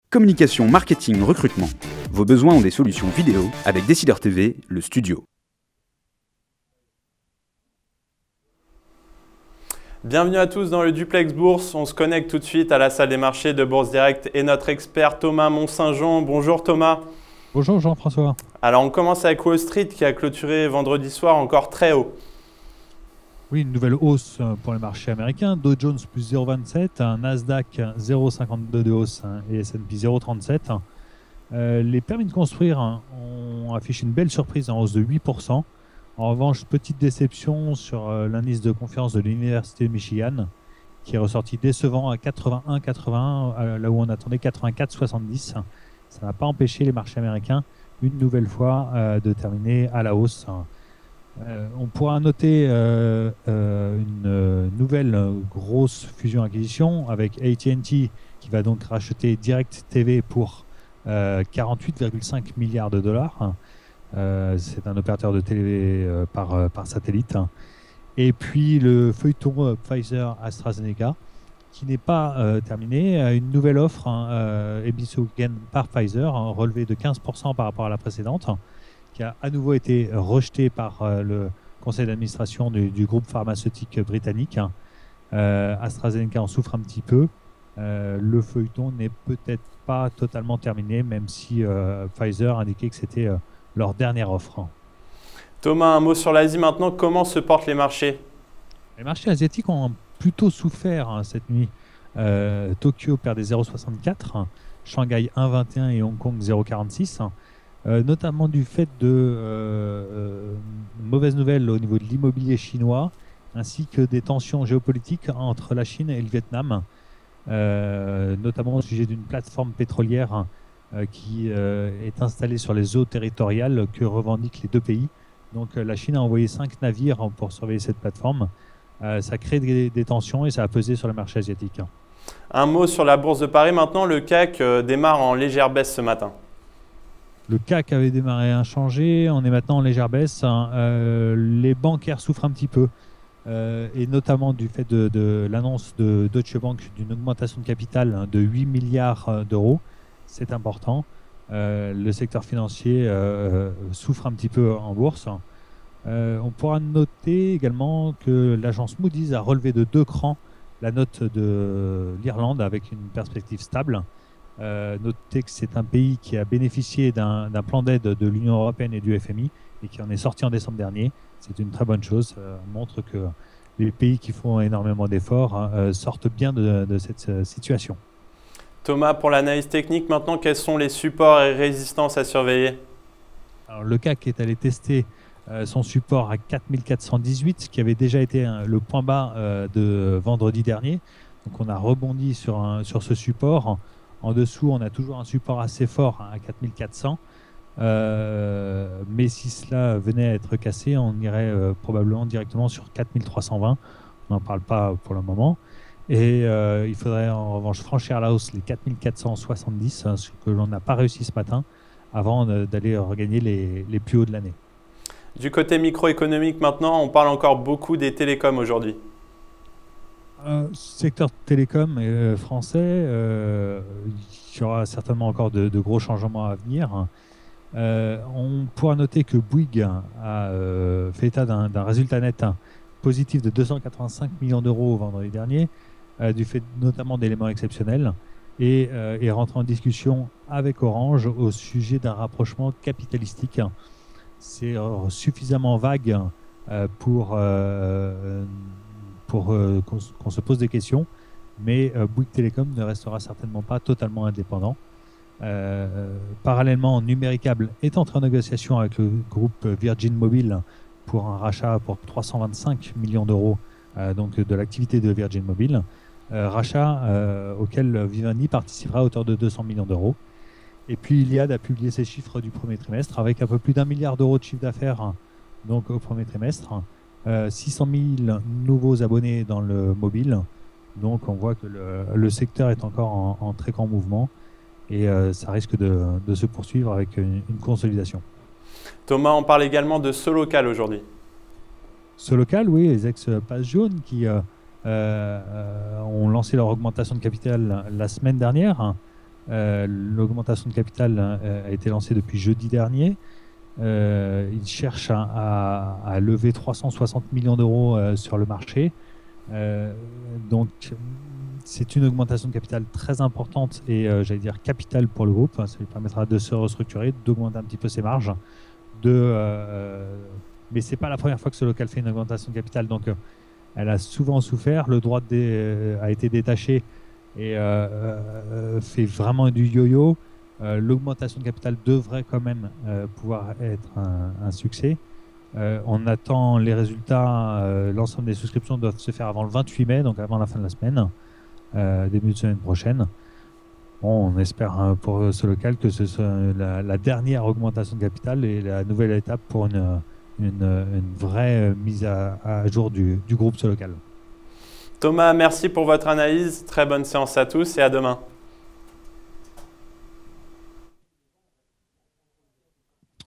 Communication, marketing, recrutement. Vos besoins ont des solutions vidéo avec Décideur TV, le studio. Bienvenue à tous dans le Duplex Bourse. On se connecte tout de suite à la salle des marchés de Bourse Direct et notre expert Thomas Mont-Saint-Jean. Bonjour Thomas. Bonjour Jean-François. Alors on commence avec Wall Street qui a clôturé vendredi soir encore très haut. Oui, une nouvelle hausse pour les marchés américains. Dow Jones plus 0,27, Nasdaq 0,52 de hausse et S&P 0,37. Les permis de construire ont affiché une belle surprise en hausse de 8%. En revanche, petite déception sur l'indice de confiance de l'Université de Michigan qui est ressorti décevant à 81,81, là où on attendait 84,70. Ça n'a pas empêché les marchés américains une nouvelle fois de terminer à la hausse. On pourra noter une nouvelle grosse fusion-acquisition avec AT&T qui va donc racheter DirecTV pour 48,5 milliards de dollars. C'est un opérateur de télé par satellite. Et puis le feuilleton Pfizer-AstraZeneca qui n'est pas terminé. Une nouvelle offre émise ce week-end par Pfizer, relevée de 15% par rapport à la précédente, qui a à nouveau été rejeté par le conseil d'administration du groupe pharmaceutique britannique. AstraZeneca en souffre un petit peu. Le feuilleton n'est peut-être pas totalement terminé, même si Pfizer indiquait que c'était leur dernière offre. Thomas, un mot sur l'Asie maintenant. Comment se portent les marchés? Les marchés asiatiques ont plutôt souffert cette nuit. Tokyo perdait 0,64, Shanghai 1,21 et Hong Kong 0,46. Notamment du fait de mauvaises nouvelles au niveau de l'immobilier chinois, ainsi que des tensions géopolitiques entre la Chine et le Vietnam, notamment au sujet d'une plateforme pétrolière qui est installée sur les eaux territoriales que revendiquent les deux pays. Donc la Chine a envoyé 5 navires pour surveiller cette plateforme. Ça crée des tensions et ça a pesé sur le marché asiatique. Un mot sur la bourse de Paris maintenant. Le CAC démarre en légère baisse ce matin. Le CAC avait démarré inchangé, on est maintenant en légère baisse. Les bancaires souffrent un petit peu, et notamment du fait de l'annonce de Deutsche Bank d'une augmentation de capital de 8 milliards d'euros. C'est important. Le secteur financier souffre un petit peu en bourse. On pourra noter également que l'agence Moody's a relevé de 2 crans la note de l'Irlande avec une perspective stable. Notez que c'est un pays qui a bénéficié d'un plan d'aide de l'Union européenne et du FMI et qui en est sorti en décembre dernier. C'est une très bonne chose. Ça montre que les pays qui font énormément d'efforts sortent bien de cette situation. Thomas, pour l'analyse technique maintenant, quels sont les supports et résistances à surveiller? Alors, le CAC est allé tester son support à 4418, qui avait déjà été le point bas de vendredi dernier. Donc on a rebondi sur ce support. En dessous, on a toujours un support assez fort à 4400. Mais si cela venait à être cassé, on irait probablement directement sur 4320. On n'en parle pas pour le moment. Et il faudrait en revanche franchir à la hausse les 4470, ce que l'on n'a pas réussi ce matin, avant d'aller regagner les plus hauts de l'année. Du côté microéconomique maintenant, on parle encore beaucoup des télécoms aujourd'hui. Secteur télécom français, il y aura certainement encore de gros changements à venir. On pourra noter que Bouygues a fait état d'un résultat net positif de 285 millions d'euros vendredi dernier, du fait notamment d'éléments exceptionnels, et est rentré en discussion avec Orange au sujet d'un rapprochement capitalistique. C'est suffisamment vague pour qu'on se pose des questions, mais Bouygues Telecom ne restera certainement pas totalement indépendant. Parallèlement, Numéricable est entré en négociation avec le groupe Virgin Mobile pour un rachat pour 325 millions d'euros donc de l'activité de Virgin Mobile, rachat auquel Vivendi participera à hauteur de 200 millions d'euros. Et puis Iliad a publié ses chiffres du premier trimestre avec un peu plus d'1 milliard d'euros de chiffre d'affaires donc au premier trimestre. 600 000 nouveaux abonnés dans le mobile. Donc on voit que le secteur est encore en très grand mouvement et ça risque de se poursuivre avec une consolidation. Thomas, on parle également de Solocal aujourd'hui. Solocal, oui, les ex-Pages jaunes qui ont lancé leur augmentation de capital la semaine dernière. L'augmentation de capital a été lancée depuis jeudi dernier. Ils cherchent à lever 360 millions d'euros sur le marché. Donc, c'est une augmentation de capital très importante et j'allais dire capitale pour le groupe. Ça lui permettra de se restructurer, d'augmenter un petit peu ses marges. Mais ce n'est pas la première fois que ce local fait une augmentation de capital. Donc, elle a souvent souffert. Le droit a été détaché et fait vraiment du yo-yo. L'augmentation de capital devrait quand même pouvoir être un succès. On attend les résultats. L'ensemble des souscriptions doivent se faire avant le 28 mai, donc avant la fin de la semaine, début de semaine prochaine. Bon, on espère pour ce local que ce soit la dernière augmentation de capital et la nouvelle étape pour une vraie mise à jour du groupe ce local. Thomas, merci pour votre analyse. Très bonne séance à tous et à demain.